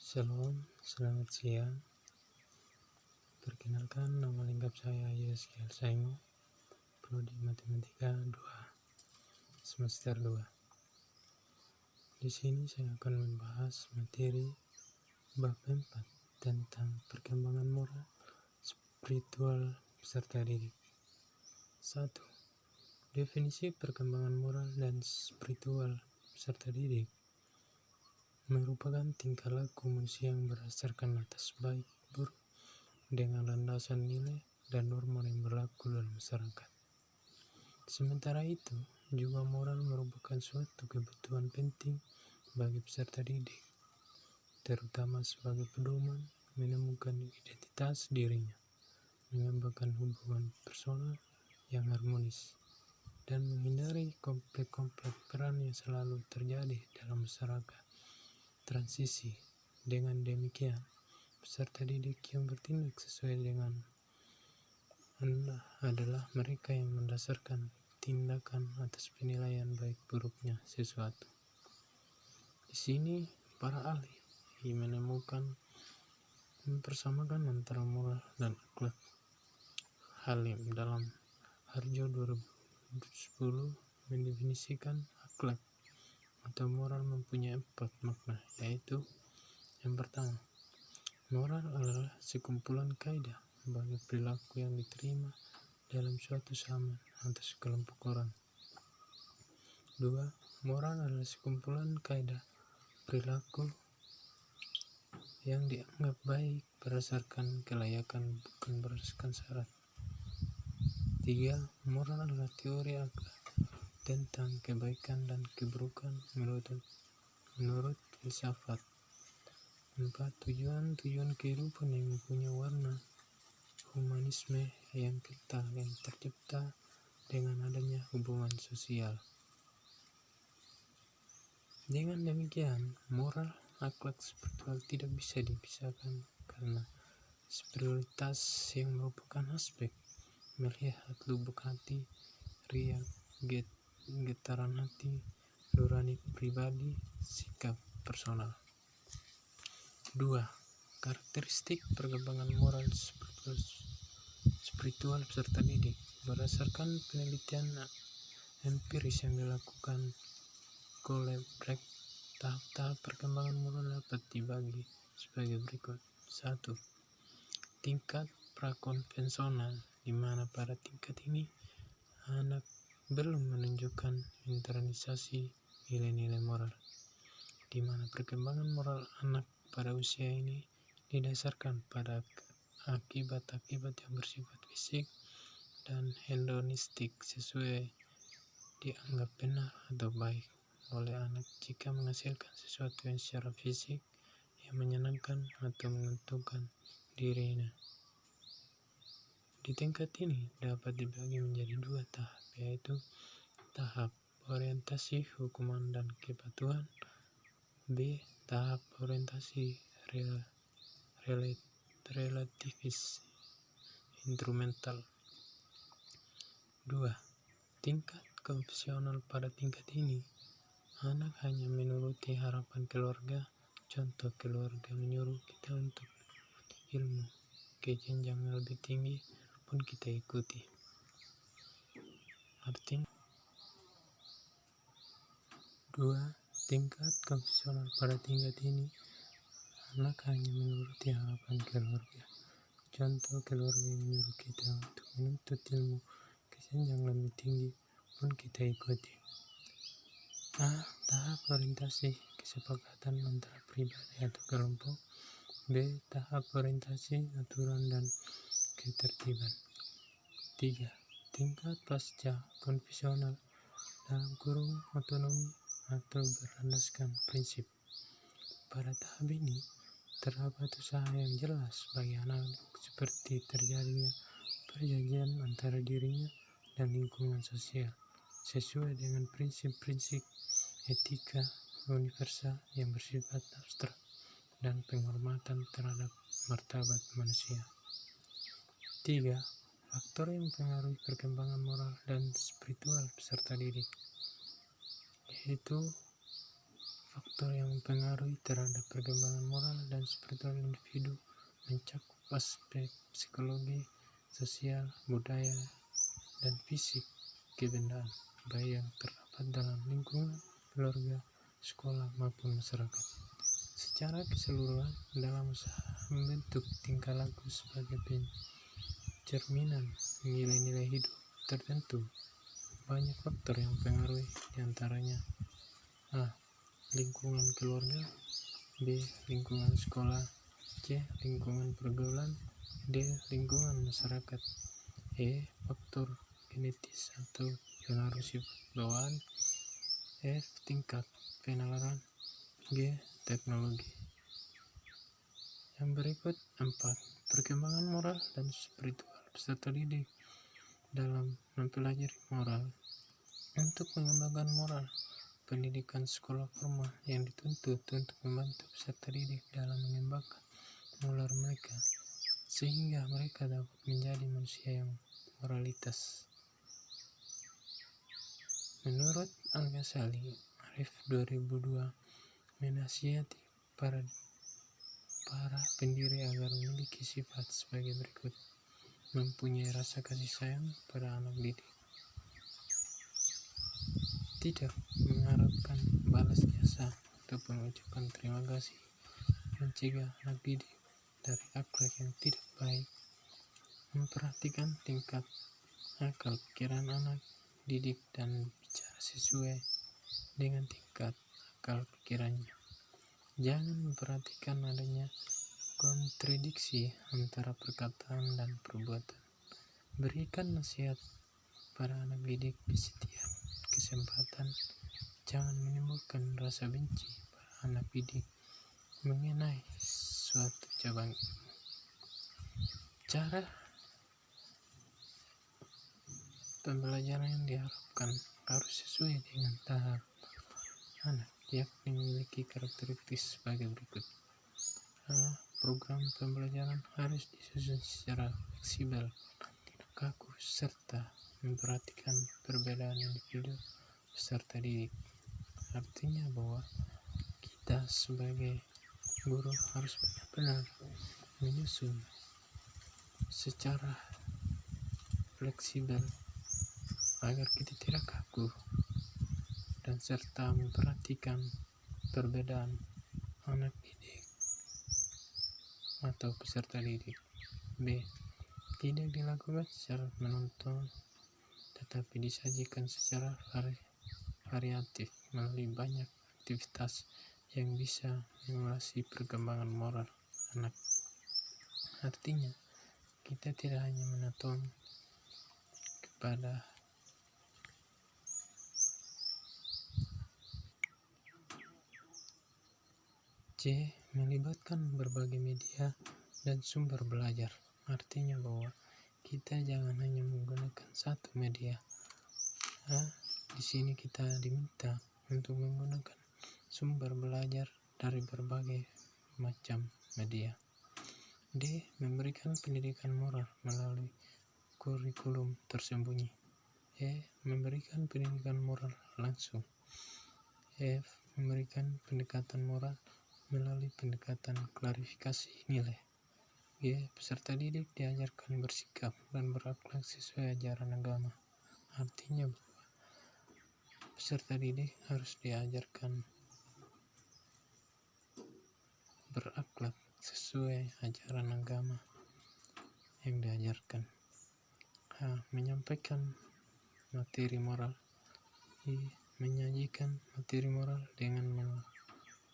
Shalom, selamat siang. Perkenalkan, nama lengkap saya Yeskiel Saimo, Prodi Matematika 2, semester 2. Di sini saya akan membahas materi bab 4 tentang perkembangan moral, spiritual, serta didik. 1. Definisi perkembangan moral dan spiritual serta didik merupakan tingkah laku manusia yang berdasarkan atas baik buruk dengan landasan nilai dan norma yang berlaku dalam masyarakat. Sementara itu, juga moral merupakan suatu kebutuhan penting bagi peserta didik, terutama sebagai pedoman menemukan identitas dirinya, mengembangkan hubungan personal yang harmonis, dan menghindari konflik-konflik peran yang selalu terjadi dalam masyarakat transisi. Dengan demikian, peserta didik yang bertindak sesuai dengan adalah mereka yang mendasarkan tindakan atas penilaian baik buruknya sesuatu. Di sini para ahli menemukan mempersamakan antara moral dan akhlak. Halim dalam Harjo 2010 mendefinisikan akhlak atau moral mempunyai 4 makna, yaitu yang pertama, moral adalah sekumpulan kaidah bagi perilaku yang diterima dalam suatu zaman atau sekelompok orang. 2. Moral adalah sekumpulan kaidah perilaku yang dianggap baik berdasarkan kelayakan, bukan berdasarkan syarat. 3. Moral adalah teori akhlak tentang kebaikan dan keburukan menurut filsafat. 4. Tujuan kehidupan yang mempunyai warna humanisme yang kental yang tercipta dengan adanya hubungan sosial. Dengan demikian, moral, akhlak, spiritual tidak bisa dipisahkan karena spiritualitas yang merupakan aspek melihat lubuk hati, riak, getaran hati, nurani pribadi, sikap personal. 2. Karakteristik perkembangan moral spiritual serta didik berdasarkan penelitian empiris yang dilakukan Kohlberg. Tahap-tahap perkembangan moral dapat dibagi sebagai berikut. 1. Tingkat prakonvensional, di mana pada tingkat ini anak belum menunjukkan internalisasi nilai-nilai moral, di mana perkembangan moral anak pada usia ini didasarkan pada akibat-akibat yang bersifat fisik dan hedonistik sesuai dianggap benar atau baik oleh anak jika menghasilkan sesuatu yang secara fisik yang menyenangkan atau menguntungkan dirinya. Di tingkat ini dapat dibagi menjadi 2 tahap, yaitu tahap orientasi hukuman dan kepatuhan, B. Tahap orientasi relativis instrumental. 2. Tingkat konvensional. Pada tingkat ini, anak hanya menuruti harapan keluarga. Contoh, keluarga menyuruh kita untuk ilmu ke jenjang yang lebih tinggi pun kita ikuti. Artinya 2. Tingkat konvensional. Pada tingkat ini, anak hanya menuruti harapan keluarga. Contoh, keluarga yang menyuruh kita untuk menuntut ilmu ke jenjang lebih tinggi pun kita ikuti. A. Tahap orientasi kesepakatan antara pribadi atau kelompok. B. Tahap orientasi aturan dan ketertiban. 3. Tingkat pasca konvensional dalam kurung otonomi atau berlandaskan prinsip. Pada tahap ini terdapat usaha yang jelas bagi anak-anak seperti terjadinya perjanjian antara dirinya dan lingkungan sosial sesuai dengan prinsip-prinsip etika universal yang bersifat abstrak dan penghormatan terhadap martabat manusia. 3. Faktor yang mempengaruhi perkembangan moral dan spiritual peserta didik, yaitu faktor yang mempengaruhi terhadap perkembangan moral dan spiritual individu mencakup aspek psikologi, sosial, budaya, dan fisik kebendaan, baik yang terdapat dalam lingkungan keluarga, sekolah, maupun masyarakat. Secara keseluruhan, dalam usaha membentuk tingkah laku sebagai pencerminan nilai-nilai hidup tertentu, banyak faktor yang mempengaruhi, diantaranya A. Lingkungan keluarga, B. Lingkungan sekolah, C. Lingkungan pergaulan, D. Lingkungan masyarakat, E. Faktor genetis atau pengaruh sifat bawaan, F. Tingkat penalaran, G. Teknologi. Yang berikut 4. Perkembangan moral dan spiritual peserta didik dalam mempelajari moral. Untuk mengembangkan moral, pendidikan sekolah formal yang dituntut untuk membantu peserta didik dalam mengembangkan moral mereka, sehingga mereka dapat menjadi manusia yang moralitas. Menurut Al-Ghazali, Arif 2002 menasihati para pendiri agar memiliki sifat sebagai berikut: mempunyai rasa kasih sayang pada anak didik, tidak mengharapkan balas jasa ataupun ucapan terima kasih, mencegah anak didik dari akhlak yang tidak baik, memperhatikan tingkat akal pikiran anak didik dan bicara sesuai dengan tingkat akal pikirannya. Jangan memperhatikan adanya kontradiksi antara perkataan dan perbuatan. Berikan nasihat pada anak didik di setiap kesempatan. Jangan menimbulkan rasa benci pada anak didik mengenai suatu cabang ilmu. Cara pembelajaran yang diharapkan harus sesuai dengan tahap anak, yakni memiliki karakteristik sebagai berikut. Program pembelajaran harus disusun secara fleksibel, tidak kaku, serta memperhatikan perbedaan individu peserta didik. Artinya bahwa kita sebagai guru harus benar-benar menyusun secara fleksibel agar kita tidak kaku dan serta memperhatikan perbedaan anak didik atau peserta didik. B. Tidak dilakukan secara menonton, tetapi disajikan secara variatif melalui banyak aktivitas yang bisa menguasai perkembangan moral anak. Artinya, kita tidak hanya menonton kepada C. Melibatkan berbagai media dan sumber belajar. Artinya bahwa kita jangan hanya menggunakan satu media. Di sini kita diminta untuk menggunakan sumber belajar dari berbagai macam media. D. Memberikan pendidikan moral melalui kurikulum tersembunyi. E. Memberikan pendidikan moral langsung. F. Memberikan pendekatan moral melalui pendekatan klarifikasi nilai. G. Peserta didik diajarkan bersikap dan berakhlak sesuai ajaran agama. Artinya bahwa peserta didik harus diajarkan berakhlak sesuai ajaran agama yang diajarkan. Menyampaikan materi moral. Menyajikan materi moral dengan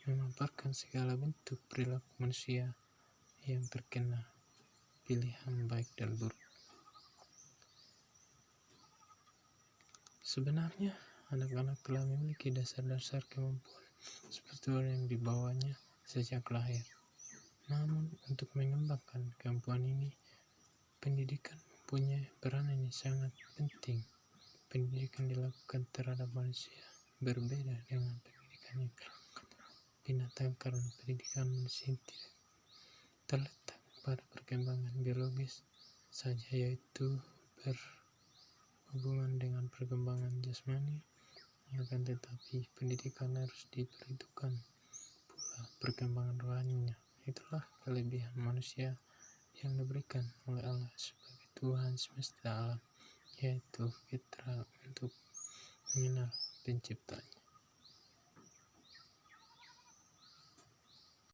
memaparkan segala bentuk perilaku manusia yang terkena pilihan baik dan buruk. Sebenarnya anak-anak telah memiliki dasar-dasar kemampuan spiritual yang dibawanya sejak lahir. Namun untuk mengembangkan kemampuan ini, pendidikan mempunyai peranan yang sangat penting. Pendidikan dilakukan terhadap manusia berbeda dengan pendidikan yang dilakukan binatang, karena pendidikan manusia tidak terletak pada perkembangan biologis saja, yaitu berhubungan dengan perkembangan jasmani, akan tetapi pendidikan harus diperhitungkan perkembangan rohaninya. Itulah kelebihan manusia yang diberikan oleh Allah sebagai Tuhan semesta alam, yaitu fitrah untuk mengenal penciptanya.